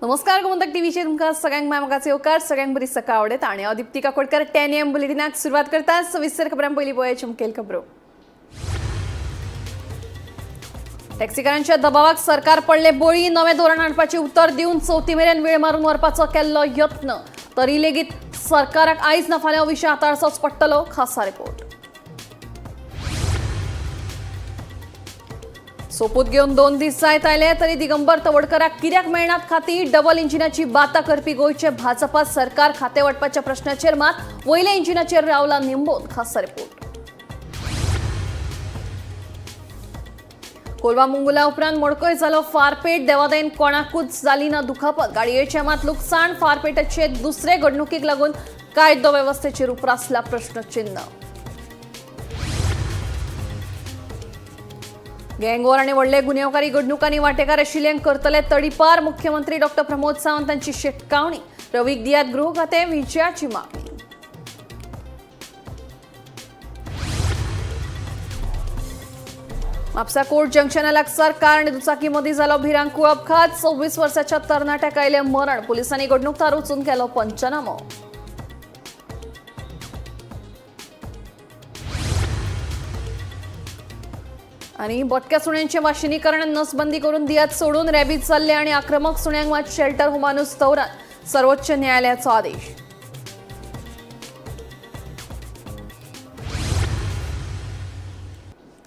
नमस्कार गोमंतक टीव्हीचे तुमकां सगळ्यांक मायमोगाचे येवकार सगळ्यांक बरी सकाळ आवडेत आणि हांव दीप्ती काकोडकर 10 AM बुलेटिनाक सुरवात करता सविस्तर खबरां पयलीं पळोवया चमकेल खबरो। टॅक्सीकारांच्या दबावाक सरकार पडले बळी नवे धोरण हाडपाचे उत्तर दिवन चवथी मेरेन वेळ मारून व्हरपाचो केल्लो यत्न तरी लेगीत सरकाराक आयज ना फाल्यां विशय हाताळचोच पडटलो खासा रिपोर्ट। सोपूत घेवन 2 दीस जायत आयले तरी दिगंबर तवडकराक कित्याक मेळनात खाती डबल इंजिनाची बाता करपी गोयचे भाजपा सरकार खाते वाटपाच्या प्रश्नाचेर मात वयल्या इंजिनाचेर रावला निंबोन खासा रिपोर्ट। कोलवा मुंगुला उपरांत मोडकय जालो फारपेट देवादेन कोणाकूच जाली ना दुखापत गाडयेचे मात लुकसाण फारपेटाचे दुसरे घडणुकीक लागून कायदो वेवस्थेचेर उप्रासला प्रश्नचिन्ह। गँगवॉर आणि व्हडले गुन्हेगारी घडणुकांनी वांटेकार आशिल्ल्यांक करतले तडीपार मुख्यमंत्री डॉक्टर प्रमोद सावंत हांची शिटकावणी रवीक दियात गृह खाते विजयाची मागणी। म्हापसा कोर्ट जंक्शना लागसार कार आणि दुचाकी मदीं जालो भिरांकूळ अपघात 26 वर्साच्या तरणाट्याक आयले मरण पुलिसांनी घडणूक थार वचून केलो पंचनामो। आणि बोटक्या सुण्यांचे वाशिनीकरण नसबंदी करून दियात सोडून रॅबीज जाल्ले आणि आक्रमक सुण्यांक मात शेल्टर होमानूच दवरात सर्वोच्च न्यायालयाचो आदेश।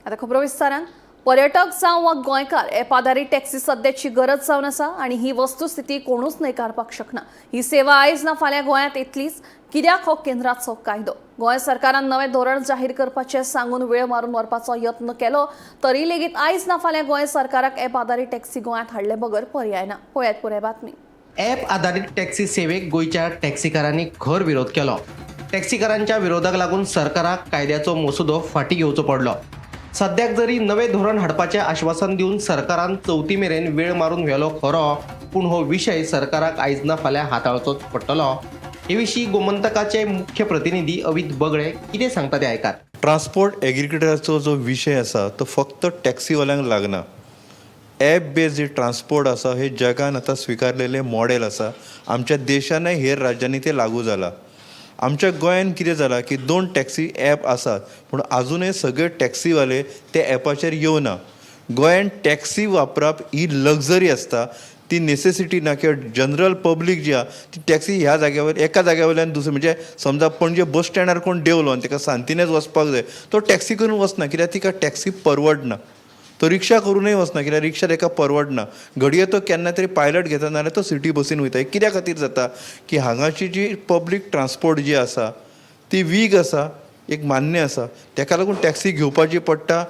आता खबरो विस्तारान पर्यटक जावं वा गोंयकार एप आधारीत टॅक्सी सद्याची गरज जावन आसा आणि ही वस्तुस्थिती कोणूच न्हयकारपाक शकना। ही सेवा आयज ना फाल्यां गोंयांत येतलीच कित्याक हो केंद्राचो कायदो। गोंय सरकारान नवे धोरण जाहीर करपाचे सांगून वेळ मारून व्हरपाचो यत्न केलो तरी लेगीत आयज ना फाल्यां गोंय सरकाराक एप आधारीत टॅक्सी गोंयांत हाडले बगर पर्याय ना। पळयात पुराय बातमी। ॲप आधारित टॅक्सी सेवेक गोयच्या टॅक्सीकारांनी खर विरोध केलो। टॅक्सीकारांच्या विरोधाक लागून सरकाराक कायद्याचो मसुदो फाटी घेवचो पडलो। सद्याक जरी नवे धोरण हाडपाचें आश्वासन दिवन सरकारान चवथी मेरेन वेळ मारून व्हेलो खरो पूण हो विशय सरकाराक आयज ना फाल्यां हाताळचोच पडटलो। हे विशीं गोमंतकाचे मुख्य प्रतिनिधी अवित बगळे कितें सांगता ते आयकात। ट्रान्सपोर्ट एग्रीकल्चराचो जो विशय आसा तो फक्त टॅक्सीवाल्यांक लागना। ॲप बेस्ड जे ट्रान्सपोर्ट आसा हे जगान आतां स्विकारलेले मॉडेल आसा। आमच्या देशानय हेर राज्यांनी ते लागू जाला। आमच्या गोंयान कितें जाला की 2 टॅक्सी ॲप आसात पूण आजुनय सगळे टॅक्सीवाले ते ॲपाचेर येवना। गोंयान टॅक्सी वापरप ही लग्जरी आसता, ती नेसेसिटी ना किंवा जनरल पब्लीक जी आहा ती टॅक्सी ह्या जाग्यावर एका जाग्यावयल्यान दुसरे म्हणजे समजा पणजे बस स्टँडार कोण देवलो आनी ताका सांतिनेज वचपाक जाय तो टॅक्सी करून वचना कित्याक तिका टॅक्सी परवडना। तो रिक्षा करूनय वचना कित्याक रिक्षा ताका परवडना। घडये तो केन्ना तरी पायलट घेता नाल्यार तो सिटी बसीन वयता। कित्या खातीर जाता की हांगाची जी पब्लीक ट्रान्सपोर्ट जी आसा ती वीक आसा, एक मान्य आसा, ताका लागून टॅक्सी घेवपाची पडटा,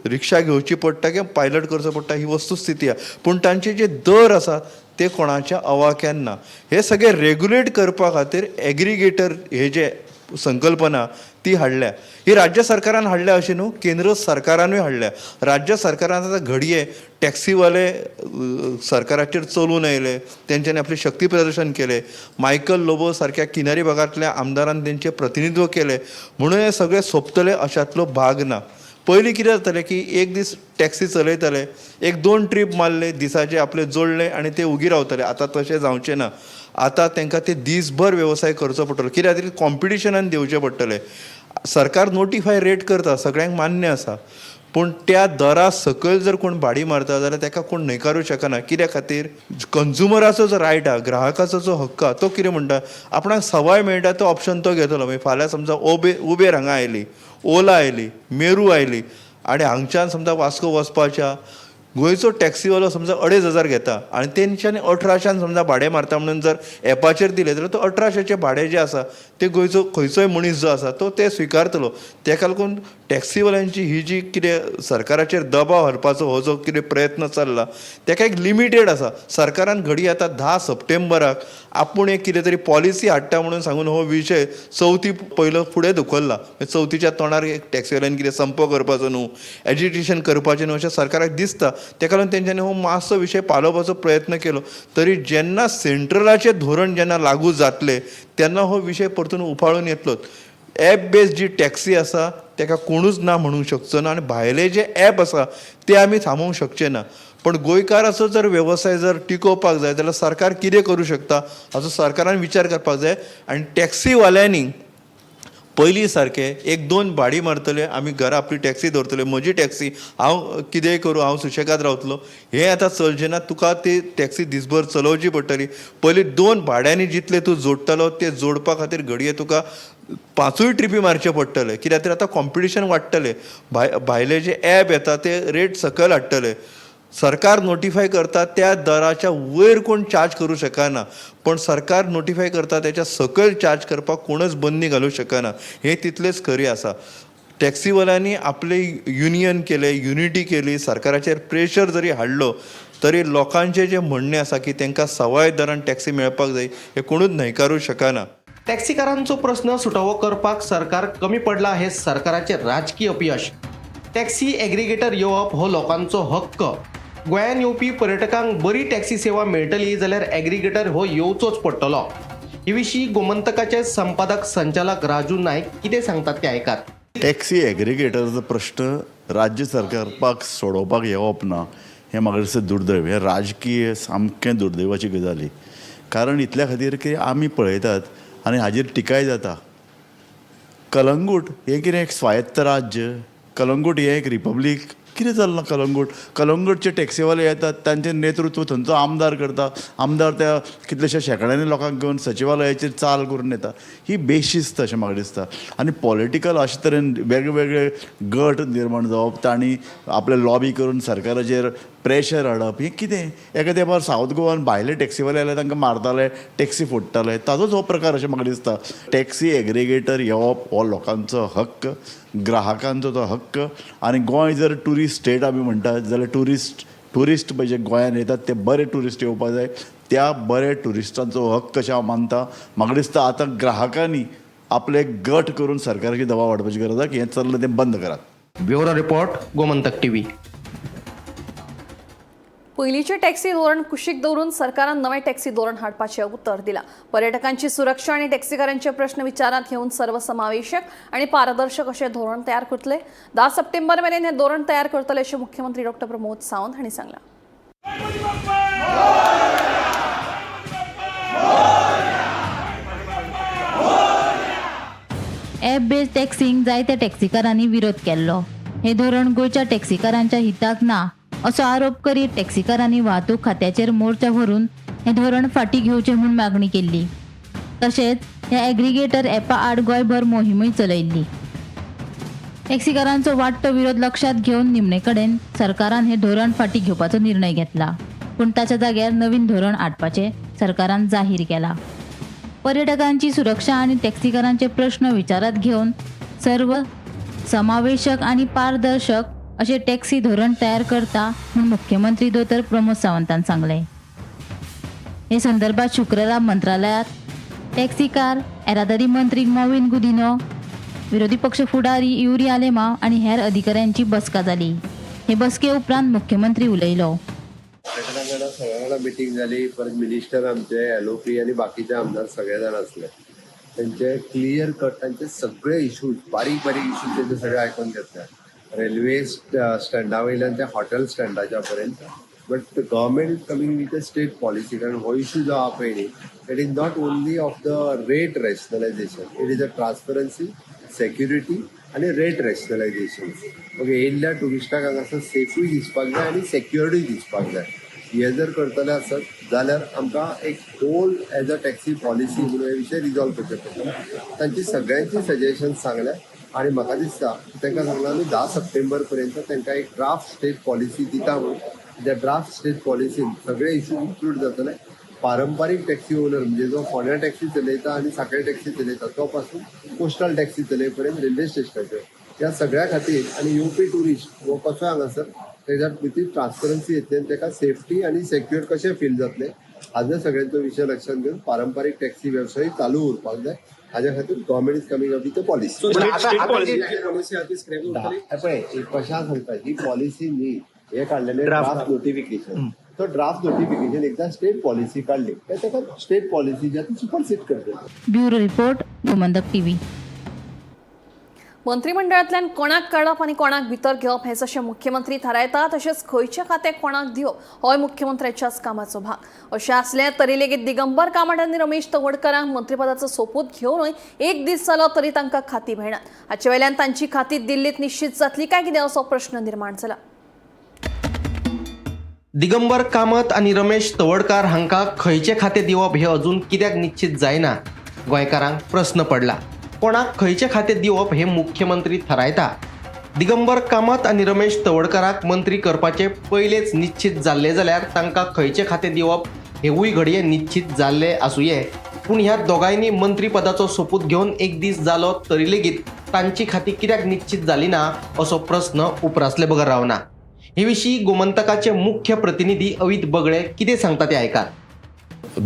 रिक्षा घेवची पडटा किंवा पायलट करचो पडटा ही वस्तुस्थिती आहे। पूण तांचे जे दर आसात ते कोणाच्या अवाक्यान ना। हे सगळे रेग्युलेट करपा खातीर एग्रिगेटर हे जे संकल्पना ती हाडल्या। ही राज्य सरकारान हाडल्या अशें न्हू, केंद्र सरकारानूय हाडल्या। राज्य सरकारान आतां घडये टॅक्सीवाले सरकाराचेर चलून आयले, तेंच्यांनी आपले शक्ती प्रदर्शन केले। मायकल लोबो सारक्या किनारी भागांतल्या आमदारान तेंचें प्रतिनिधित्व केलें म्हणून हे सगळे सोंपतले अशांतलो भाग ना। पयलीं कितें जातालें की एक दीस टॅक्सी चलयताले, 1-2 ट्रीप मारले, दिसाचे आपले जोडले आनी ते उगी रावताले। आतां तशें जावचें ना। आतां तांकां ते दीसभर वेवसाय करचो पडटलो कित्याक खातीर कॉम्पिटिशनान दिवचें पडटलें। सरकार नोटिफाय रेट करता, सगळ्यांक मान्य आसा, पूण त्या दरा सकयल जर कोण भाडी मारता जाल्यार ताका कोण न्हयकारूं शकना। कित्या खातीर कंज्युमराचो जो रायट आहा, ग्राहकाचो जो हक्क आहा तो कितें म्हणटा, आपणाक सवाय मेळटा तो ऑप्शन तो घेतलो। मागीर फाल्यां समजा उबेर हांगा आयली, ओला आयली, मेरू आयली आनी हांगच्यान समजा वास्को वचपाच्या गोंयचो टॅक्सीवालो समजा 2,500 घेता आनी तेंच्यांनी 1800 समजा भाडें मारता म्हणून जर एपाचेर दिलें जाल्यार तो 1800चें भाडें जें आसा ते गोंयचो खंयचोय मनीस जो आसा तो ते स्विकारतलो। ताका लागून टॅक्सीवाल्यांची ही जी कितें सरकाराचेर दबाव हाडपाचो हो जो कितें प्रयत्न चल्ला ताका एक लिमिटेड आसा। सरकारान घडी आतां 10 सप्टेंबराक आपूण एक कितें तरी पॉलिसी हाडटा म्हणून सांगून हो विशय चवथी पयलो फुडें धुकल्ला। चवथीच्या तोंडार एक टॅक्सीवाल्यांनी कितें संप करपाचो न्हू, एजिटेशन करपाचें न्हू अशें सरकाराक दिसता। ताका लागून तेंच्यांनी हो मातसो विशय पालोवपाचो प्रयत्न केलो तरी जेन्ना सेंट्रलाचें धोरण जेन्ना लागू जातलें तेन्ना हो विशय परतून उफाळून येतलोच। ॲप बेस्ड जी टॅक्सी आसा ताका कोणूच ना म्हणूंक शकचो ना आनी भायले जे ॲप आसा ते आमी थांबोवंक शकचे ना। पण गोंयकाराचो जर वेवसाय जर टिकोवपाक जाय जाल्यार सरकार कितें करूं शकता हाचो सरकारान विचार करपाक जाय. आनी टॅक्सीवाल्यांनी पयलीं सारके एक दोन भाडी मारतले, आमी घरा आपली टॅक्सी दवरतले, म्हजी टॅक्सी, हांव कितेंय करूं, हांव सुशेगाद रावतलो, हें आतां चलचें ना. तुका ती टॅक्सी दिसभर चलोवची पडटली. पयलीं दोन भाड्यांनी जितले तूं जोडटालो ते जोडपा खातीर घडये तुका 5 ट्रिपी मारचे पडटले. कित्याक तर आतां कॉम्पिटिशन वाडटलें. भायले जे ॲप येता ते रेट सकयल हाडटले. सरकार नोटिफाय करता त्या दराच्या वयर कोण चार्ज करूं शकना, पण सरकार नोटिफाय करता त्याच्या सकयल चार्ज करपाक कोणच बंदी घालूं शकना. हें तितलेंच खरी आसा. टॅक्सीवाल्यांनी आपले युनियन केले, युनिटी केली, सरकाराचेर प्रेशर जरी हाडलो तरी लोकांचे जे म्हणणें आसा की तांकां सवाय दरान टॅक्सी मेळपाक जाय हें कोणूच न्हयकारूं शकना. टॅक्सीकारांचो प्रश्न सुटावो करपाक सरकार कमी पडला हे सरकाराचे राजकीय अपयश. टॅक्सी एग्रिगेटर येवप हो लोकांचो हक्क. गोंयांत येवपी पर्यटकांक बरी टॅक्सी सेवा मेळटली जाल्यार एग्रिगेटर हो येवचोच पडटलो. हे विशीं गोमंतकाचे संपादक संचालक राजू नायक कितें सांगतात ते आयकात. टॅक्सी एग्रिगेटरचो प्रश्न राज्य सरकारपाक सोडोवपाक येवप ना हें म्हाका दिसता दुर्दैव. हें राजकीय सामकें दुर्दैवाची गजाली. कारण इतल्या खातीर की आमी पळयतात आनी हाजेर टिकाय जाता. कलंगूट हें कितें एक स्वायत्त राज्य? कलंगूट हें एक रिपब्लीक? कितें चलना कलंगूट? कलंगूटचे टॅक्सीवाले येतात, तांचें नेतृत्व थंयचो आमदार करता. आमदार त्या कितलेशा शेकड्यांनी लोकांक घेवन सचिवालयाचेर चाल करून येता. ही बेशिस्त अशें म्हाका दिसता. आनी पॉलिटिकल अशे तरेन वेगवेगळे गट निर्माण जावप, तांणी आपले लॉबी करून सरकाराचेर प्रेशर हाडप, हें कितें? एका तेंपार सावथ गोवान भायले टॅक्सीवाले आयले तांकां मारताले, टॅक्सी फोडटाले, ताजोच हो प्रकार अशें म्हाका दिसता. टॅक्सी एग्रिगेटर येवप हो लोकांचो हक्क, ग्राहकांचो तो हक्क. आनी गोंय जर ट्युरिस्ट स्टेट आमी म्हणटात जाल्यार ट्युरिस्ट म्हणजे गोंयांत येतात ते बरे ट्युरिस्ट येवपाक जाय. त्या बरे ट्युरिस्टांचो हक्क अशें हांव मानतां. म्हाका दिसता आतां ग्राहकांनी आपले गट करून सरकाराची दबाव वाडपाची गरज आसा की हें चल्लां तें बंद करात. Bureau report, Gomantak TV. पयलींचे टॅक्सी धोरण कुशीक दवरून सरकारान नवें टॅक्सी धोरण हाडपाचें उतर दिलां. पर्यटकांची सुरक्षा आनी टॅक्सीकारांचे प्रश्न विचारांत घेवन सर्वसमावेशक आनी पारदर्शक अशें धोरण तयार करतले. 10 सप्टेंबर मेरेन हें धोरण तयार करतले अशें मुख्यमंत्री डॉ. प्रमोद सावंत हांणी सांगलां. ॲप बेस्ड टॅक्सींक जायत्या टॅक्सीकारांनी विरोध केल्लो. हे धोरण गोंयच्या टॅक्सीकारांच्या हिताक ना असो आरोप करीत टॅक्सीकारांनी वाहतूक खात्याचेर मोर्चा व्हरून हे धोरण फाटीं घेवचें म्हूण मागणी केल्ली. तशेंच ह्या एग्रिगेटर ॲपा आड गोंयभर मोहीमूय चलयल्ली. टॅक्सीकारांचो वाडटो विरोध लक्षांत घेवन निमणे कडेन सरकारान हे धोरण फाटीं घेवपाचो निर्णय घेतला. पूण ताच्या जाग्यार नवीन धोरण हाडपाचें सरकारान जाहीर केलां. पर्यटकांची सुरक्षा आनी टॅक्सीकारांचे प्रश्न विचारांत घेवन सर्व समावेशक आनी पारदर्शक अशें टॅक्सी धोरण तयार करता म्हूण मुख्यमंत्री डॉ. प्रमोद सावंतान सांगलें. हे संदर्भात शुक्रारा मंत्रालयात टॅक्सीकार येरादारी मंत्री मॉविन गुदिनो, विरोधी पक्ष फुडारी युरी आलेमा आनी हेर अधिकाऱ्यांची बसका जाली. हे बसके उपरांत मुख्यमंत्री उलयलो. पर्यटकांना सगळ्यांना मिटिंग झाली. परत मिनिस्टर आमचे एलओपी आणि बाकीचे आमदार सगळे जण असले. त्यांचे क्लिअर कट त्यांचे सगळे इश्यूज, बारीक बारीक इश्यूज त्यांचे सगळे आयकून घेतले. रेल्वे स्टँडा वयल्यान ते हॉटेल स्टँडाच्या पर्यंत. But the government is coming with a state policy. कारण हो इश्यू जो हा पळय न्ही, it is not only of the rate rationalization, it is a transparency, security आणि रेट रॅशनलायझेशन. ओके, येयल्ल्या टुरिस्टाक हांगासर सेफूय दिसपाक जाय आनी सेक्युअर्डूय दिसपाक जाय. हे जर करतले आसत जाल्यार आमकां एक whole as a taxi policy म्हणून हे विशय रिजॉल्व करचे पडटले. तांची सगळ्यांची सजेशन सांगल्या आणि म्हाका दिसता तांकां सांगलां आमी 10 सप्टेंबर पर्यंत तांकां एक ड्राफ्ट स्टेट पॉलिसी दिता म्हणून. त्या ड्राफ्ट स्टेट पॉलिसीन सगळे इश्यू इन्क्लूड जातले. पारंपारीक टॅक्सी ओनर म्हणजे जो फोंड्या टॅक्सी चलयता आणि सांखळे टॅक्सी चलयता तो पासून पोस्टल टॅक्सी चलय पर्यंत रेल्वे स्टेशनाचेर ह्या सगळ्या खातीर आनी येवपी टुरिस्ट वो कसो हांगासर तेज्या भितर ट्रान्सपरन्सी येतली आनी ताका सेफ्टी आनी सेक्युअर कशें फील जातलें हाजो सगळ्यांचो विशय लक्षात घेवन पारंपारीक टॅक्सी वेवसाय चालू उरपाक जाय. हाज्या खातीर government is coming up with a policy. पळय कशा सांगता ही पॉलिसी न्ही, हे काडलेले ड्राफ्ट नोटिफिकेशन. तो ड्राफ्ट नोटिफिकेशन एकदा स्टेट पॉलिसी काढली ताका स्टेट पॉलिसी जी ती सुपरसीड करते. Bureau report, Gomantak TV. मंत्रिमंडळांतल्यान कोणाक काडप आनी कोणाक भितर घेवप हे जशें मुख्यमंत्री थारायता तशेंच खंयचे खातें कोणाक दिवप होय मुख्यमंत्र्याच्याच कामाचो भाग अशें असलें तरी लेगीत दिगंबर कामत आनी रमेश तवडकरांक मंत्रिपदाचो सोपूत घेवनूय एक दीस जालो तरी तांकां खातीं मेळनात. हाचे वयल्यान तांची खातीं दिल्लीत निश्चित जातली काय कितें असो प्रश्न निर्माण जाला. दिगंबर कामत आणि रमेश तवडकार हांकां खंयचे खातें दिवप हे अजून कित्याक निश्चित जायना गोंयकारांक प्रश्न पडला. कोणाक खंयचे खातें दिवप हे मुख्यमंत्री थारायता. दिगंबर कामत आणि रमेश तवडकाराक मंत्री करपाचे पयलेच निश्चित जाल्ले जाल्यार तांकां खंयचे खातें दिवप हेवूय घडये निश्चित जाल्ले आसूये. पूण ह्या दोगांयनी मंत्रीपदाचो सोपूत घेवन एक दीस जालो तरी लेगीत तांची खातीं कित्याक निश्चित जाली ना असो प्रश्न उपरासले बगर रावना. हे विशीं गोमंतकाचे मुख्य प्रतिनिधी अवित बगळे कितें सांगता ते आयकात.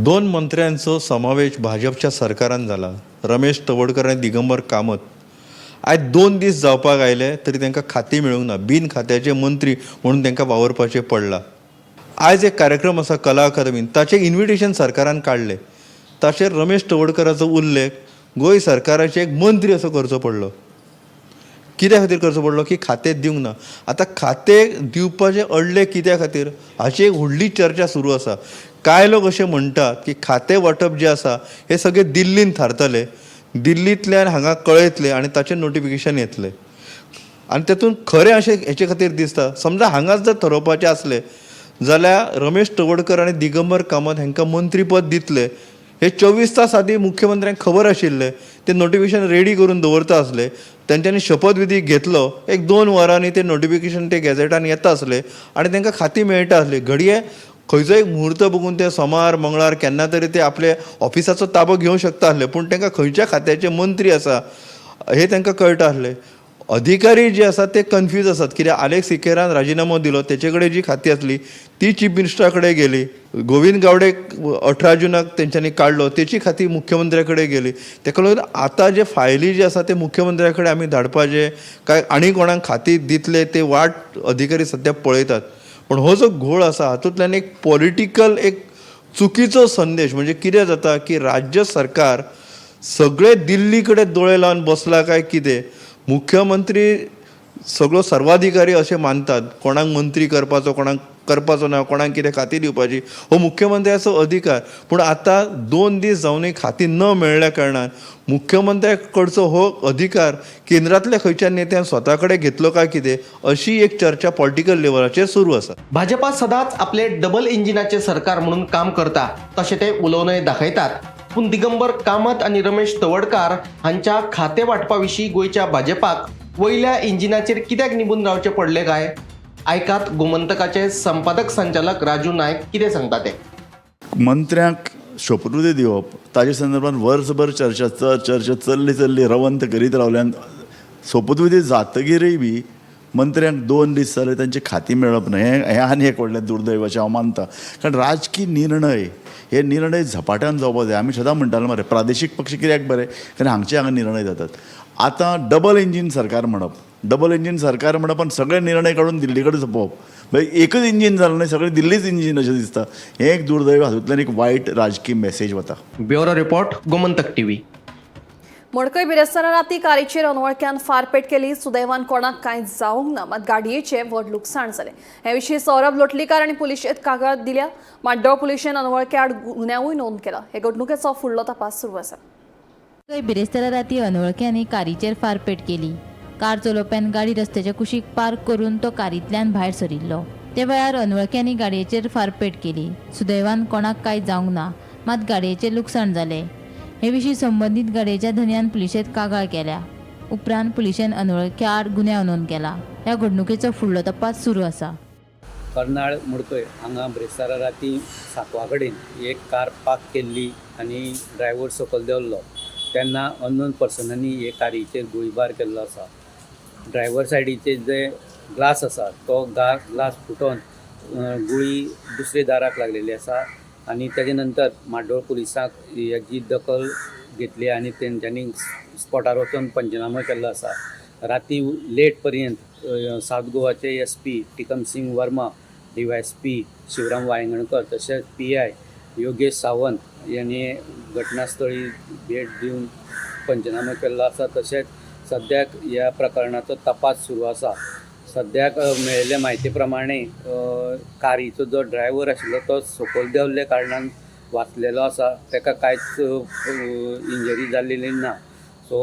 2 मंत्र्यांचो समावेश भाजपच्या सरकारान जाला. रमेश तवडकर आनी दिगंबर कामत आयज 2 दीस जावपाक आयले तरी तांकां खातीं मेळूंक ना. बिन खात्याचे मंत्री म्हणून तांकां वावरपाचें पडलां. आयज एक कार्यक्रम आसा कला अकादमीन, ताचें इन्विटेशन सरकारान काडलें. ताचेर रमेश तवडकराचो उल्लेख गोंय सरकाराचे एक मंत्री असो करचो पडलो. कित्या खातीर करचो पडलो की खातें दिवंक ना. आतां खातें दिवपाचें अडले कित्या खातीर हाची एक व्हडली चर्चा सुरू आसा. कांय लोक अशें म्हणटात की खातें वांटप जें आसा हें सगळें दिल्लीन थारतलें, दिल्लींतल्यान हांगा कळयतलें आनी ताचें नोटिफिकेशन येतलें. आनी तेतून खरें अशें हेचे खातीर दिसता. समजा हांगाच जर थारोवपाचें आसलें जाल्यार रमेश तवडकर आनी दिगंबर कामत हांकां मंत्रीपद दितले हे 24 तास आदी मुख्यमंत्र्यांक खबर आशिल्लें. ते नोटिफिकेशन रेडी करून दवरता आसले. तेंच्यांनी शपथविधी घेतलो, एक 2 वरांनी ते नोटिफिकेशन ते गॅझेटान येता आसले आनी तांकां खातीं मेळटा आसली. घडये खंयचोय एक मुहूर्त बघून ते सोमार मंगळार केन्ना तरी ते आपले ऑफिसाचो ताबो घेवंक शकता आसले. पूण तांकां खंयच्या खात्याचे मंत्री आसा हे तांकां कळटा आसलें. अधिकारी जे आसात ते कन्फ्यूज आसात कित्याक आलेख सिकेरान राजिनामो दिलो, तेचे कडेन जी खातीं आसली ती चीफ मिनिस्टरा कडेन गेली. गोविंद गावडे 18 जुनाक तेंच्यांनी काडलो, तेची खातीं मुख्यमंत्र्या कडेन गेली. तेका लागून आतां जे फायली जे आसा ते मुख्यमंत्र्या कडेन आमी धाडपाचे काय आनी कोणाक खातीं दितले ते वाट अधिकारी सध्या पळयतात. पण हो जो घोळ आसा हातूंतल्यान एक पॉलिटिकल एक चुकीचो संदेश म्हणजे कितें जाता की राज्य सरकार सगळे दिल्ली कडेन दोळे लावन बसला काय कितें. मुख्यमंत्री सगळो सर्वाधिकारी अशें मानतात. कोणाक मंत्री करपाचो, कोणाक करपाचो ना, कोणाक कितें खातीं दिवपाची हो मुख्यमंत्र्याचो अधिकार. पूण आतां 2 दीस जावनय खातीं न मेळ्ळ्या कारणान मुख्यमंत्र्या कडचो हो अधिकार केंद्रांतल्या खंयच्या नेत्यान स्वता कडेन घेतलो काय कितें अशी एक चर्चा पॉलिटिकल लेवलाचेर सुरू आसा. भाजपा सदांच आपले डबल इंजिनाचे सरकार म्हणून काम करता तशें ते उलोवनय दाखयतात. पूण दिगंबर कामत आणि रमेश तवडकार हांच्या खातें वांटपा विशीं गोंयच्या भाजपाक वयल्या इंजिनाचेर कित्याक निबून रावचे पडले काय आयकात गोमंतकाचे संपादक संचालक राजू नायक कितें सांगता ते. मंत्र्यांक शपथविधी दिवप ताचे संदर्भात वर्सभर चर्चा चल्ली रवंत करीत रावल्यान शपथविधी जातकीरय बी मंत्र्यांक 2 दीस जाले तांची खातीं मेळप ना. हें आनी एक व्हडलें दुर्दैवाचें हांव मानता. कारण राजकीय निर्णय हे निर्णय झपाट्यान जावपाक जाय. आमी सदां म्हणटाले मरे प्रादेशीक पक्ष कित्याक बरे कारण हांगचे हांगा निर्णय जातात. आतां डबल इंजीन सरकार म्हणप आनी सगळे निर्णय काडून दिल्ली कडेन सोंपोवप एकच इंजीन जालें न्हय, सगळें दिल्लीच इंजीन अशें दिसता. हें एक दुर्दैव. हातूंतल्यान एक वायट राजकीय मेसेज वता. Bureau report Gomantak TV. मडकय बिरेस्तारा राती कारीचेर अनवळख्यान फारपेट केली. सुदैवान कोणाक कांय जावंक ना, मात गाडयेचें व्हड लुकसाण जालें. हे विशीं सौरभ लोटलीकार आनी पुलिशेंत कागाळ दिल्या. माड्डोळ पुलिशेन अनवळखे आड गुन्यांवूय नोंद केला. हे घडणुकेचो फुडलो तपास सुरू आसा. बिरेस्तारा राती अनवळख्यांनी कारीचेर फारपेट केली. कार चलोवप्यान गाडी रस्त्याच्या कुशीक पार्क करून तो कारींतल्यान भायर सरिल्लो. ते वेळार अनवळख्यांनी गाडयेचेर फारपेट केली. सुदैवान कोणाक कांय जावंक ना, मात गाडयेचें लुकसाण जालें. हे विशीं संबंदीत गाडयेच्या धन्यान पुलिशेंत कागाळ केल्या. उपरांत पुलिशेन अनवळख्या आड गुन्यांव नोंद केला. ह्या घडणुकेचो फुडलो तपास सुरू आसा. कर्नाळ मुडकय हांगा बिरेस्तारा राती 7 कडेन एक कार पार्क केल्ली आनी ड्रायव्हर सकयल देंवल्लो तेन्ना अननोन पर्सनांनी हे कारयचेर गोळीबार केल्लो आसा. ड्रायव्हर सायडीचे जे ग्लास आसा तो ग्लास फुटोवन गुळी दुसरे दाराक लागलेली आसा आनी तेजे नंतर माड्डोळ पुलिसांक हेजी दखल घेतली आनी तेंच्यांनी स्पॉटार वचून पंचनामो केल्लो आसा. राती लेट पर्यंत सावथ गोवाचे SP टिकम सिंग वर्मा, DYSP शिवराम वांयगणकर तशेंच PI योगेश सावंत यांनी घटनास्थळी भेट दिवन पंचनामो केल्लो आसा. तशेंच सद्याक ह्या प्रकरणाचो तपास सुरू आसा. सद्याक मेळिल्ले म्हायती प्रमाणे कारीचो जो ड्रायव्हर आशिल्लो तो सकयल देंवल्ले कारणान वाचलेलो आसा. ताका कांयच इंजरी जाल्लेली ना. सो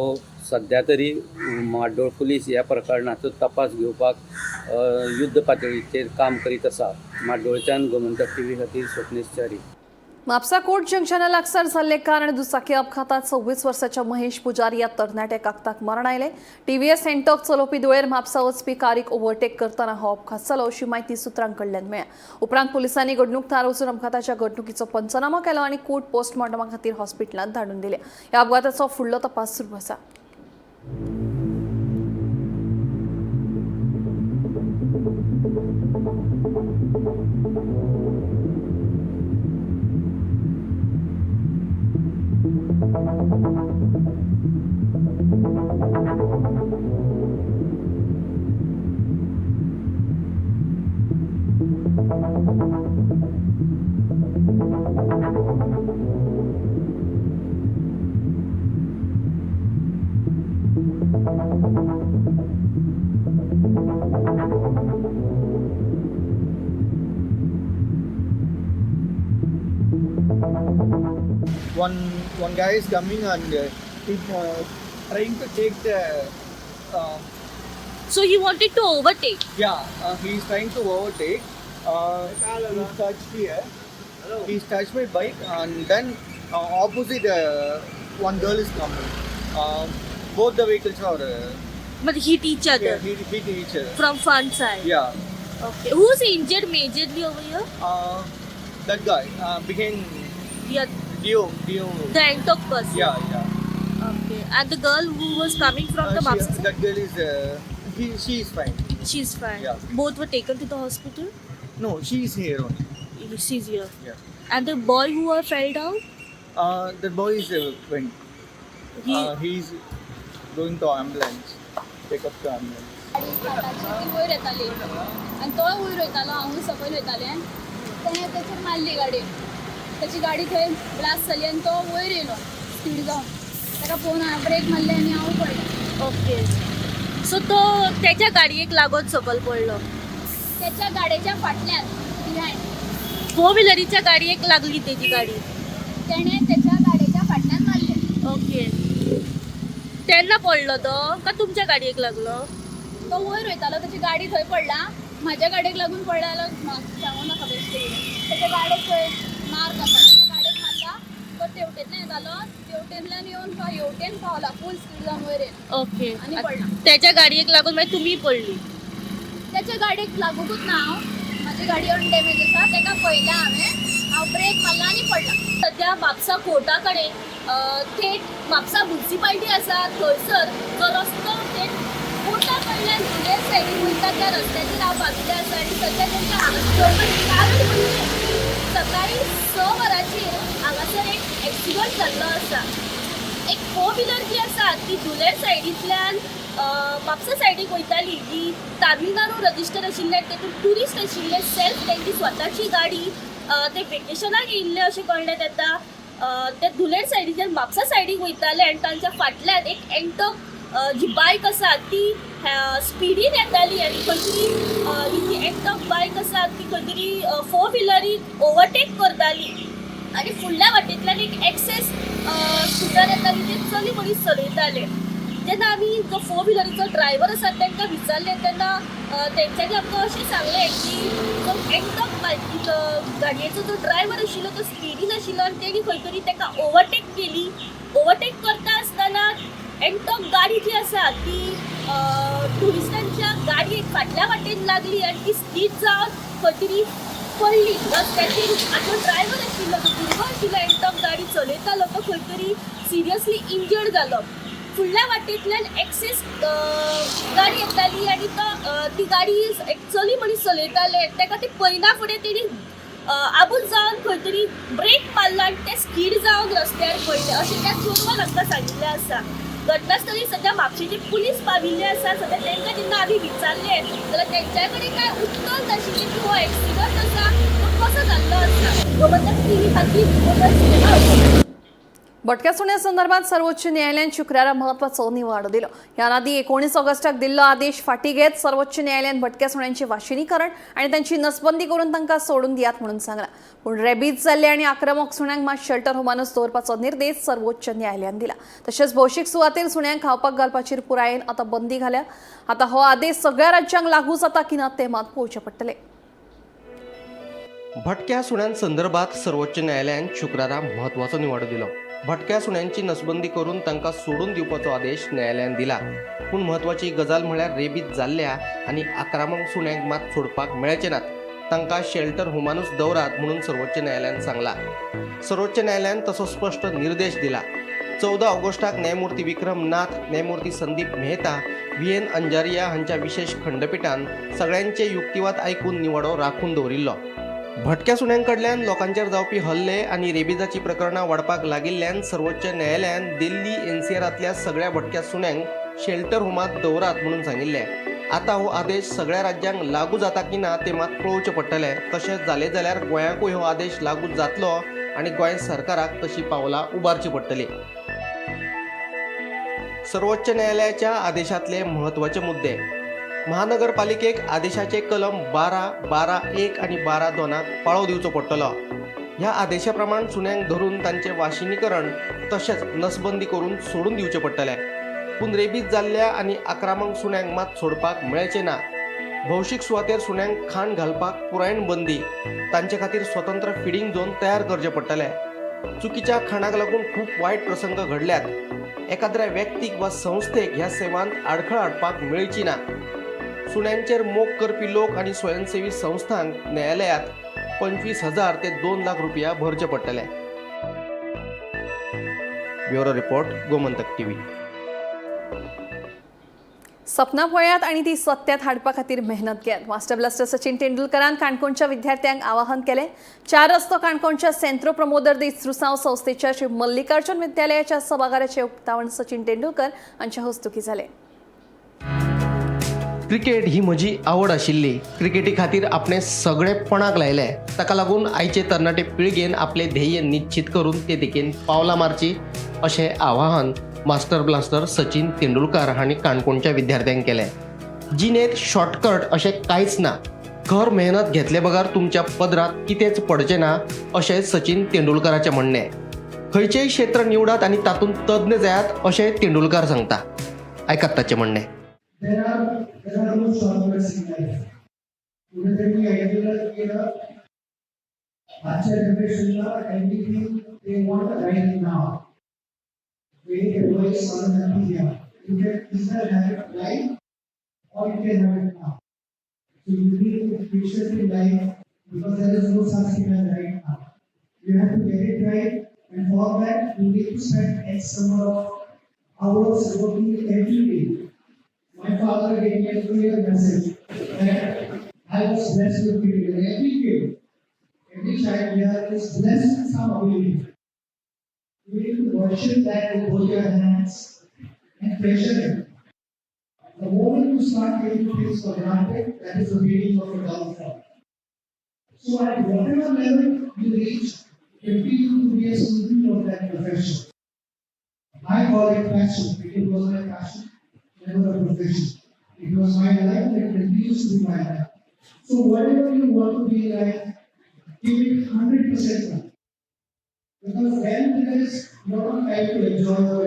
सध्या तरी म्हाड्डोळ पुलीस ह्या प्रकरणाचो तपास घेवपाक युध्द पातळीचेर काम करीत आसा. म्हाड्डोळच्यान गोमंतक टीव्ही खातीर स्वप्नेश च्यारी. म्हापसा कोट जंक्शना लागसार जाल्ले कार आनी दुचाकी अपघातात 26 वर्साच्या महेश पुजारी ह्या तरणाट्या कागताक मरण आयलें. TVS एंटॉक चलोवपी दुयेर म्हापसा वचपी कारीक ओव्हरटेक करतना हो अपघात जालो अशी माहिती सुत्रां कडल्यान मेळ्ळ्या. उपरांत पुलिसांनी घडणूक थळार वचून अपघाताच्या घडणुकीचो पंचनामो केलो आनी कूट पोस्टमॉर्टमा खातीर हॉस्पिटलांत धाडून दिले. ह्या अपघाताचो फुडलो तपास सुरू आसा. One guy is coming and he's trying to take the So he wanted to overtake. he's trying to overtake. He's touched here. He's touched my bike and then opposite one girl is coming. Both the vehicles are But hit each other hit each other. from front side. Yeah. Okay. Who's injured majorly over here? That guy behind Yeah, Dio. the Antok bus. Yeah. Okay. And the girl who was coming from the Mapsa side? That girl is she is fine. She's fine. Yeah. Both were taken to the hospital? No, she is here only. She's here. Yeah. And the boy who fell down? The boy is went. He's going to ambulance. Take up to ambulance. ती वयर येताली आनी तो वयर वयतालो हांवूय सकयल वयतालें. तेणें तेचेर मारली गाडी. त्याची गाडी थंय ब्लास्ट जाली आनी तो वयर येयलो स्पीड जावन. ताका पळोवन हांवें ब्रेक मारले आनी हांव पडलें. ओके. सो तो त्याच्या गाडयेक लागून सकयल पडलो. त्याच्या गाडयेच्या फाटल्यान बिहायंड 4 व्हिलरीच्या गाडयेक लागली त्याची गाडी. तेणें त्याच्या गाडयेच्या फाटल्यान मारले. ओके. तेन्ना पडलो तो का तुमच्या गाडयेक लागलो? तो वयर वयतालो त्याची गाडी थंय पडला. म्हाज्या गाडयेक लागून पडला जाल्यार सांगूं नाका बेश्टे. त्याच्या गाडयेक थंय मार जाता. त्याच्या गाडयेक मारला. तो तेवटेंतल्यान येतालो. तेवटेंतल्यान येवन तो हेवटेन पावला फूल स्पीड जावन वयर येयलो. ओके. आनी पडला. त्याच्या गाडयेक लागून मागीर तुम्ही पडली. त्याच्या गाडयेक लागूंकूच ना हांव. म्हाजी गाडी अनडॅमेज आसा. ताका पळयलें हांव ब्रेक मारला आनी पडला. सध्या म्हापसा कोर्टा कडेन थेट म्हापसा म्युन्सिपालिटी आसा थंयसर जो रस्तो थेट कोर्टा कडल्यान दुसऱ्या सायडीन वयता त्या रस्त्याचेर हांव बाजूला आसा आनी सध्या तेंच्या हांगासर कारण म्हणजे सकाळी 6 वरांचेर हांगासर एक एक्सिडंट जाल्लो आसा. एक 4 व्हिलर जी आसा ती दुलेर सायडींतल्यान म्हापसा सायडीक वयताली जी तामिळनाडू रजिस्टर आशिल्ले तेतून ट्युरिस्ट आशिल्ले सेल्फ तेंची स्वताची गाडी ते वेकेशनाक येयल्ले अशें कळण्यात येता. ते दुलेर सायडीच्यान म्हापसा सायडीक वयताले आनी तांच्या फाटल्यान एक एंटॉक जी बायक आसा ती स्पिडीन येताली आनी खंय तरी ही जी एंटॉक बायक आसा ती खंय तरी 4 व्हिलरीक ओवरटेक करताली आनी फुडल्या वाटेंतल्यान एक एक्सेस स्कुटर येताली ते चली मनीस चलयताले. जेन्ना आमी जो 4 व्हिलरीचो ड्रायव्हर आसा तांकां विचारलें तेन्ना तेंच्यांनी आमकां अशें सांगलें की जो एंटॉक बायकीचो गाडयेचो जो ड्रायव्हर आशिल्लो तो स्पिडीन आशिल्लो आनी तेणी खंय तरी ताका ओवरटेक केली. ओवरटेक करता आसतना एंटॉक गाडी जी आसा ती ट्युरिस्टांच्या गाडयेक फाटल्या वाटेन लागली आनी ती स्लीप जावन खंय तरी पडली रस्त्याचेर. आनी जो ड्रायव्हर आशिल्लो जो भुरगो आशिल्लो एंटॉक गाडी चलयतालो तो खंय तरी सिरियसली इंजर्ड जालो. फुडल्या वाटेंतल्यान एक्सेस गाडी येताली आनी ती गाडी एक चली मनीस चलयताले. ताका ती पयना फुडें तेणी आबूज जावन खंय तरी ब्रेक मारलो आनी ते स्कीड जावन रस्त्यार पडले अशें त्या चोरवान आमकां सांगिल्लें आसा. घटनास्थळी सध्या म्हापशेची पुलीस पाविल्ली आसा. सध्या तांकां जेन्ना आमी विचारलें जाल्यार तेंच्या कडेन कांय उत्तर नाशिल्लें की हो एक्सिडंट आसा तो कसो जाल्लो आसा. गोमंतक टीव्ही खातीर भटक्या सुण्यासंदर्भात सर्वोच्च न्यायालयान शुक्रारा महत्वाचो निवाडो दिलो. ह्या आदी 19 ऑगस्टाक दिल्लो आदेश फाटी घेत सर्वोच्च न्यायालयान भटक्या सुण्यांचे वाशिनीकरण आणि त्यांची नसबंदी करून तांकां सोडून दियात म्हणून सांगला. पूण रेबीज जाल्ले आणि आक्रमक सुण्यांक मात शेल्टर होमानूच दवरपाचो निर्देश सर्वोच्च न्यायालयान दिला. तशेंच भौशीक सुवातेर सुण्यांक खावपाक घालपाचेर पुरायेन आतां बंदी घाल्या. आतां हो आदेश सगळ्या राज्यांक लागू जाता की ना ते मात पळोवचें पडटलें. भटक्या सुण्यांसंदर्भात सर्वोच्च न्यायालयान शुक्रारा महत्वाचो निवाडो दिलो. भटक्या सुण्यांची नसबंदी करून तांकां सोडून दिवपाचो आदेश न्यायालयान दिला. पूण महत्वाची गजाल म्हळ्यार रेबीज जाल्ल्या आणि आक्रमक सुण्यांक मात सोडपाक मेळचे नात, तांकां शेल्टर होमानूच दवरात म्हणून सर्वोच्च न्यायालयान सांगला. सर्वोच्च न्यायालयान तसो स्पष्ट निर्देश दिला. 14 ऑगस्टाक न्यायमूर्ती विक्रम नाथ, न्यायमूर्ती संदीप मेहता, VN अंजारिया हांच्या विशेष खंडपीठान सगळ्यांचे युक्तिवाद आयकून निवाडो राखून दवरिल्लो. भटक्या सुण्यांकडल्यान लोकांचेर जावपी हल्ले आणि रेबीजाची प्रकरणां वाडपाक लागिल्ल्यान सर्वोच्च न्यायालयान दिल्ली NCRांतल्या सगळ्या भटक्या सुण्यांक शेल्टर होमात दवरात म्हणून सांगिल्ले. आता हो आदेश सगळ्या राज्यांक लागू जाता की ना ते मात पळोवचें पडटलें. तशेंच जालें जाल्यार गोंयाकूय हो आदेश लागू जातलो आणि गोंय सरकाराक तशी पावलां उबारची पडटली. सर्वोच्च न्यायालयाच्या आदेशातले महत्वाचे मुद्दे. महानगरपालिकेक आदेशाचे कलम 12, 12(1) आणि 12(2) पाळो दिवचो पडटलो. ह्या आदेशा प्रमाण सुण्यांक धरून तांचे वाशिनीकरण तशेंच नसबंदी करून सोडून दिवचे पडटले. पूण रेबीज जाल्ल्या आणि आक्रमक सुण्यांक मात सोडपाक मेळचे ना. भौशीक सुवातेर सुण्यांक खाण घालपाक पुरायेन बंदी. तांचे खातीर स्वतंत्र फिडींग झोन तयार करचे पडटले. चुकीच्या खाणाक लागून खूप वायट प्रसंग घडल्यात. एखाद्या व्यक्तीक वा संस्थेक ह्या सेवांत आडखळ हाडपाक मेळची ना. सुण्यांचेर मोग करपी लोक आणि स्वयंसेवी संस्थांक न्यायालयात 25,000 ते 2 लाख रुपया भरचे पडटले. Bureau report, Gomantak TV. Sapna पळयात आणि ती सत्यात हाडपा खातीर मेहनत घेयात. मास्टर ब्लास्टर सचिन तेंडुलकरान काणकोणच्या विद्यार्थ्यांक आवाहन केलें. 4 रस्तो काणकोणच्या सेंट्रो प्रमोदर दे इस्त्रुसांव संस्थेच्या श्री मल्लिकार्जुन विद्यालयाच्या सभाघराचे उक्तावण सचिन तेंडुलकर हांच्या हस्तुकीं जालें. क्रिकेट ही म्हजी आवड आशिल्ली. क्रिकेटी खातीर आपणे सगळे पणाक लायले. ताका लागून आयचे तरणाटे पिळगेन आपले ध्येय निश्चित करून ते दिकेन पावलां मारची अशें आवाहन मास्टर ब्लास्टर सचिन तेंडुलकर हांणी काणकोणच्या विद्यार्थ्यांक केलें. जिणेंत शॉर्टकट अशें कांयच ना. खर मेहनत घेतले बगर तुमच्या पदरात कितेंच पडचें ना अशें सचिन तेंडुलकराचें म्हणणें. खंयचेय क्षेत्र निवडात आणि तातूंत तज्ञ जायात अशें तेंडुलकर सांगता. आयकात ताचें म्हणणें. There are no shortcuts in life. कुठेतरी आयडियल केलं आजच्या जनरेशनला everything they want right now. They advise on the media. You can either have it right or you can have it now. So you need to be patient in life because there is no such thing as right now. You have to get it right, and for that you need to spend X number of hours working every day. My father gave me a clear message that I was blessed with people. Every kid, every child here is blessed with some ability. You need to worship that with both your hands and treasure it. The moment you start taking things for granted, that is the beginning of your downfall. So at whatever level you reach, continue to be a student of that profession. I call it passion. It was my passion. Never a profession. It was my life, it continues to be my life. So whatever you want to be like, give it 100% now. Because then there is a lot of time to enjoy your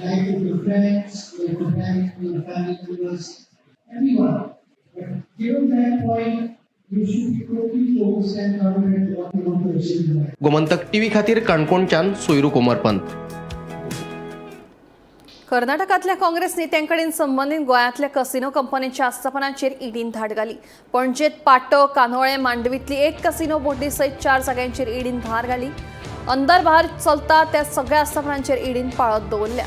life with your friends, with your family members, everyone. But given that point, you should be totally focused and confident what you want to achieve in life. Gomantak TV खातीर काणकोणच्यान सोयरू कोमरपंत. कर्नाटकातल्या काँग्रेस नेत्यांकडेन संबंधित गोंयांतल्या casino कंपन्यांच्या आस्थापनांचेर ईडीन धाड घाली. पणजेत पाटो, कान्होळे, मांडवीतली एक casino Bordi सयत 4 जाग्यांचेर ईडीन धार घाली. अंदर भार चलता त्या सगळ्या आस्थापनांचेर ईडीन पाळत दवरल्या.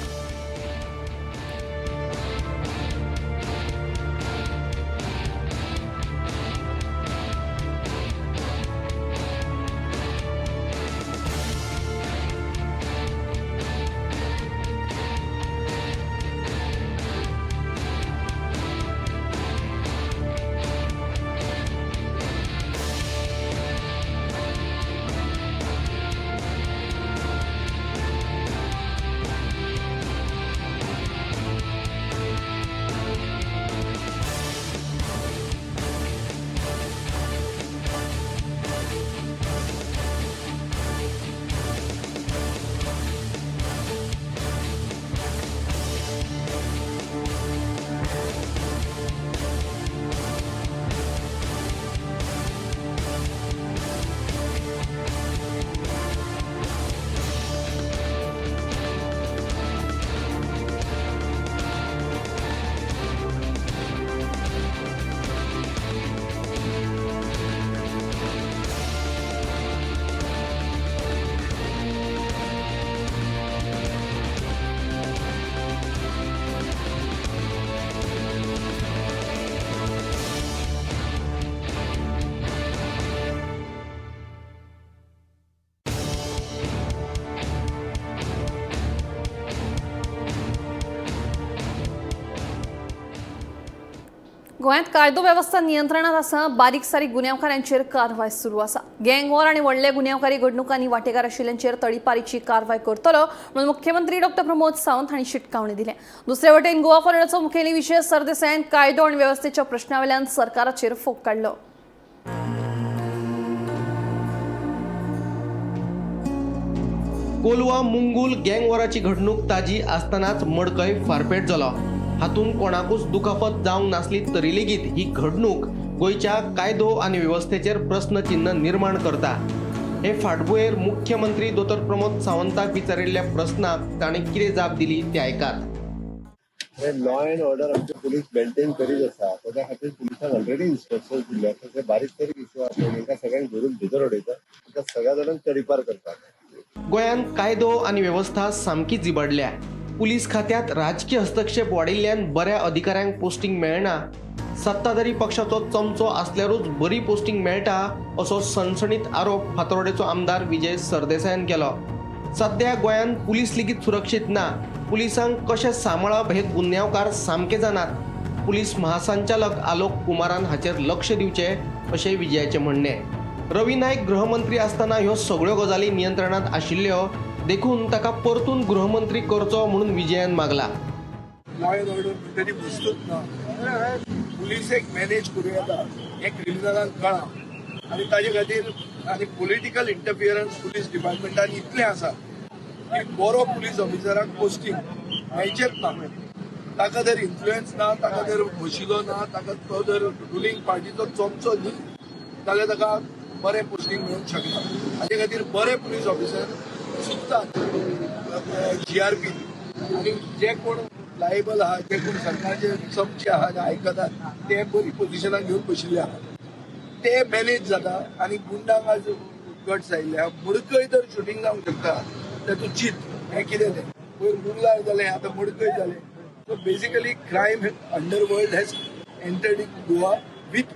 गोंयांत कायदो वेवस्था नियंत्रणात आसा, बारीक सारीक गुन्यांवकारांचेर कारवाय सुरू आसा. गँग वॉर आनी व्हडले गुन्यांवकारी घडणुकांनी वांटेकार आशिल्ल्यांचेर तडीपारीची कारवाय करतलो म्हणून मुख्यमंत्री डॉ प्रमोद सावंत हांणी शिटकावणी दिली. दुसरे वटेन गोवा फॉरवर्डाचो मुखेली विशय सरदेसायान कायदो आनी वेवस्थेच्या प्रश्नावेल्यान सरकाराचेर फोग काडलो. कोलवा मुंगूल गँग वॉराची घडणूक ताजी आसतनाच मडकय फारपेट जालो. हातून कोणाकूच दुखापत जावंक नासली तरी लेगीत ही घडणूक गोंयच्या कायदो आनी वेवस्थेचेर प्रस्नचिन्ह निर्माण करता. हे फाटभुंयेर मुख्यमंत्री डॉ प्रमोद सावंताक विचारिल्ल्या प्रस्नाक ताणें कितें जाप दिली ते आयकात. लॉ अँड ऑर्डर आमचे पुलीस मेंटेन करीत आसा, त्या खातीर पुलिसांक ऑलरेडी इन्स्ट्रक्शन दिल्ले आसा. ते बारीक सारीक इश्यू आसले तांकां सगळ्यांक धरून भितर उडयता, तांकां सगळ्या जाणांक तडीपार करतात. गोंयांत कायदो आनी वेवस्था सामकी जिबाडल्या. पुलीस खात्यांत राजकीय हस्तक्षेप वाडिल्ल्यान बऱ्या अधिकाऱ्यांक पोस्टिंग मेळना. सत्ताधारी पक्षाचो चमचो आसल्यारूच बरी पोस्टिंग मेळटा असो सणसणीत आरोप फातोर्डेचो आमदार विजय सरदेसायान केलो. सध्या गोंयांत पुलीस लेगीत सुरक्षीत ना. पुलिसांक कशें सांबाळप हे गुन्यांवकार सामके जाणात. पुलीस महासंचालक आलोक कुमारान हाचेर लक्ष दिवचें अशें विजयाचें म्हणणें. रवी नाईक गृहमंत्री आसतना ह्यो सगळ्यो गजाली नियंत्रणात आशिल्ल्यो देखून ताका परतून गृहमंत्री करचो म्हणून विजयान मागला. लॉ अँड ऑर्डर तरी बसतूच ना. पुलीस एक मॅनेज करूं येता हें क्रिमिनलांक कळा आनी ताजे खातीर आनी पॉलिटिकल इंटरफियरन्स पुलीस डिपार्टमेंटान इतलें आसा की बरो पुलीस ऑफिसराक पोस्टिंग मेळचेंच ना. ताका जर इन्फ्लुएन्स ना, ताका जर वशिलो ना, ताका तो जर रुलींग पार्टीचो चमचो न्ही जाल्यार ताका बरें पोस्टिंग मेळूंक शकना. हाजे खातीर बरे पुलीस ऑफिसर शिकतात GRP आनी जे कोण लायबल आहा, जे कोण सरकारचे चमचे आहा जे आयकतात ते बरी पोजिशनाक घेवन बशिल्ले आहा. ते मॅनेज जाता आनी गुंडांक आज गट्स आयिल्ले आहा. मडकय जर शुटींग जावंक शकता तर तूं चित हें कितें तें पयर मुरलाय जालें, आतां मडकय जालें. So basically crime underworld has entered in Goa with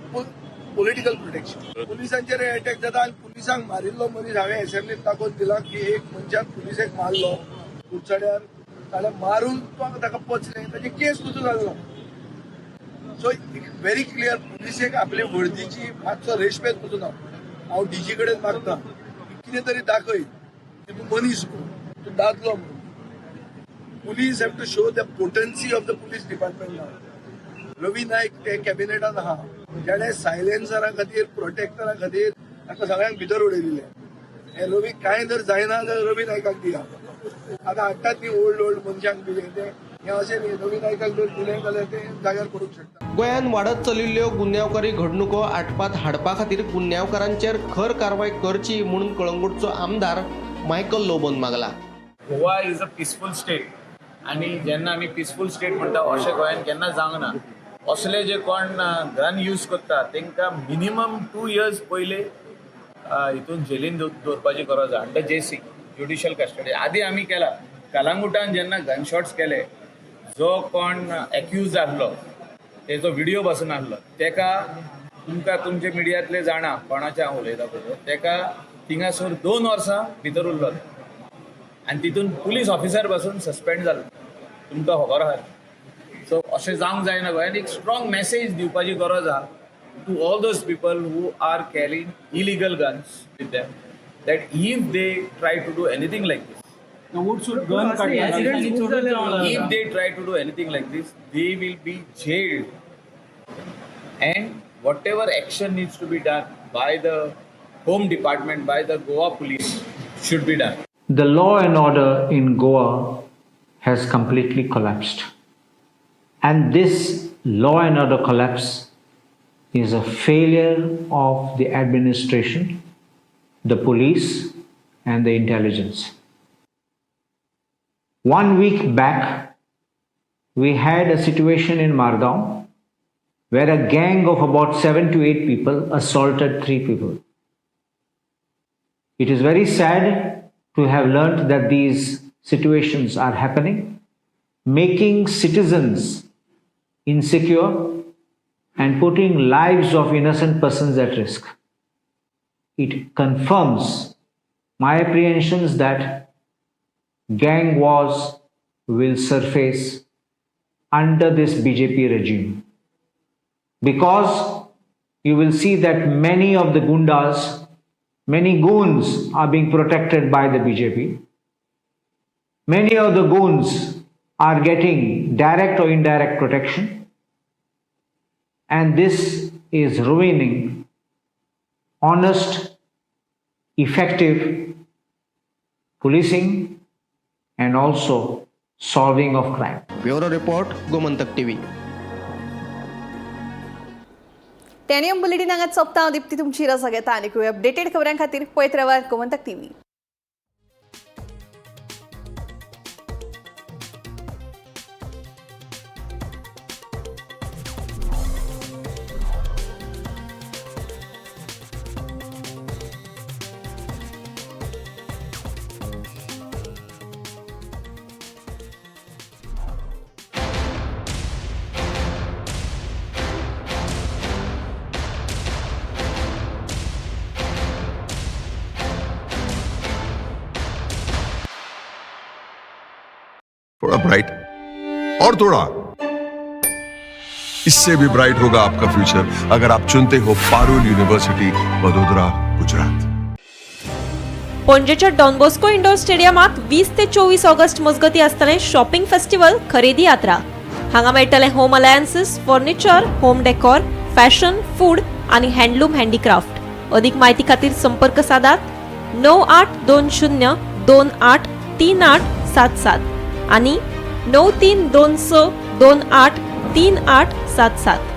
political protection. पुलिसांचेर अटॅक जाता आनी पुलिसांक मारिल्लो मनीस हांवें असेंब्लीत दाखोवन दिला की एक मनशाक पुलिसेक मारलो कुडचड्यार जाल्यार मारून ताका पचलें, ताची केस सुद्दां जालो. सो व्हेरी क्लियर पुलिसेक आपले वर्दीची मातसो रेस्पेद पसून हांव DG कडेन मागता की कितें तरी दाखय की तूं मनीस म्हणून, तूं दादलो म्हणून. Police have to show the potency of the police department नाव. रवी नाईक ते कॅबिनेटान आहा, जेणे सायलेन्सरा खातीर प्रोटेक्टरा खातीर ताका सगळ्यांक भितर उडयलेले. हे रवी कांय जर जायना जाल्यार रवी नायकाक दिया. आतां हाडटात न्ही ओल्ड मनशांक दिले ते हें अशें न्ही. रवी नायकाक जर दिलें जाल्यार ते जाग्यार करूंक शकता. गोंयांत वाडत चलिल्ल्यो गुन्यांवकारी घडणुको आटपात हाडपा खातीर गुन्यांवकारांचेर खर कारवाय करची म्हणून कळंगूटचो आमदार मायकल लोबोन मागला. Goa is a peaceful state आनी जेन्ना आमी पीसफूल स्टेट म्हणटा अशें गोंयांत केन्ना जावंक ना. असले जे कोण गन यूज करता तांकां मिनिमम 2 years पयले हितून जेलीन दवरपाची गरज आसा. Under JC judicial custody. आदी आमी केला कलंगुटान जेन्ना गनशॉट्स केले, जो कोण एक्यूज आसलो तेजो व्हिडिओ बसून आसलो तेका तुमकां तुमचे मिडियांतले जाणा कोणाचें हांव उलयता पळय तेका थिंगासर 2 वर्सां भितर उरलो आनी तितून पुलीस ऑफिसर पासून सस्पेंड जालो. तुमकां खबर आसा. सो अशें जावंक जायना. गोंयांत एक स्ट्रॉंग मेसेज दिवपाची गरज आहा to all those people who are carrying illegal guns with them that if they try to do anything like this, if they try to do anything like this, they will be jailed, and whatever action needs to be done by the Home Department, by the Goa Police should be done. The law and order in Goa has completely collapsed, and this law and order collapse is a failure of the administration, the police and the intelligence. 1 week back, we had a situation in Margao where a gang of about 7 to 8 people assaulted 3 people. It is very sad to have learnt that these situations are happening, making citizens insecure and putting lives of innocent persons at risk. It confirms my apprehensions that gang wars will surface under this BJP regime. because you will see that many of the gundas, many goons are being protected by the BJP. Many of the goons are getting direct or indirect protection, and this is ruining honest, effective policing and also solving of crime. Bureau report Gomantak TV. टॅनियम bulletin हांगाच सोंपता. हांव दिप्ती तुमची रजा घेता आनी updated खबरां खातीर पळयत रावात गोमंतक टीव्ही. थोड़ा ब्राइट और थोड़ा, इससे भी ब्राइट होगा आपका फ्यूचर अगर आप चुनते हो पारुल यूनिवर्सिटी वडोदरा, गुजरात. पणजेच्या डॉन बॉस्को इंडोर स्टेडियमात 20 ते 24 ऑगस्ट मजगती आसतलें शॉपिंग फेस्टिवल खरेदी यात्रा. हांगा मेळटले home alliances, furniture, home decor, fashion, food आनी हँडलूम हँडीक्राफ्ट. अधिक माहिती खातीर संपर्क साधात 9820 28 3877 आणि 9326 28 3877.